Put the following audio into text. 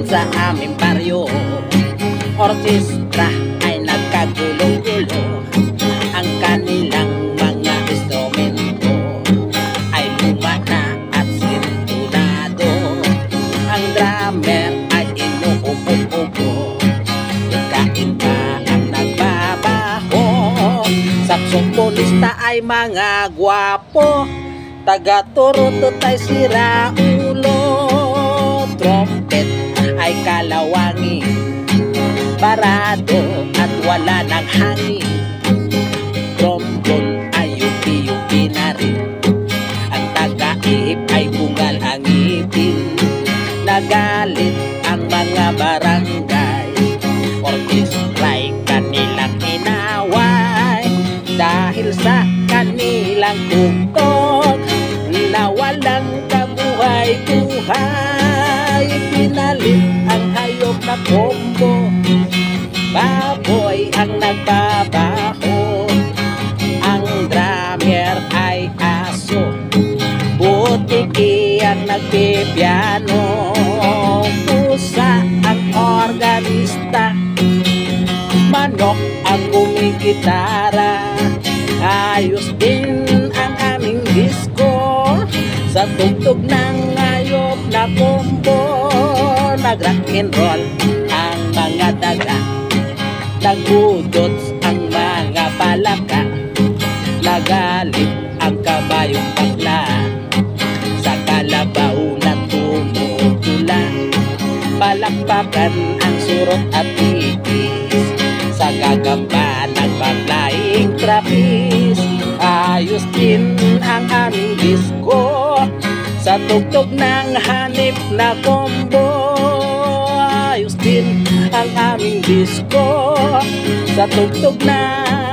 sa aming baryo. Orkestra ay nagkagulo-gulo, ang kanilang mga instrumento ay luma na at sintunado. Ang drummer ay inuupo-upo, ikain pa ang nagbabaho. Saksoponista ay mga gwapo, taga-turutot ay sira ulo. Trumpet ay kalawangin, parado at wala ng hangin. Trombone ay yupi-yupi na rin, ang taga-ihip ay bungal ang ngipin. Nagalit ang mga barangay, orkestra'y kanilang inaway. Dahil sa kanilang tugtog na walang kabuhay-buhay, pinalit ang hayop na kombo, baboy ang nagbabaho. Ang drummer ay aso, butiki ang nagpipiano. Pusa ang organista, manok ang gumigitara. Ayos din ang aming disco sa tugtog ng hayop na kombo. Nag-rock and roll ang mga daga, nagudots ang mga palaka. Nagalit ang kabayong bakla, sa kalabaw na tumutula. Palakpakan ang surot at titis, sa gagamba nagpaglaing trapis. Ayos din ang aming disco sa tugtog ng hanip na kombo. Ayos din ang aming disco sa tugtog ng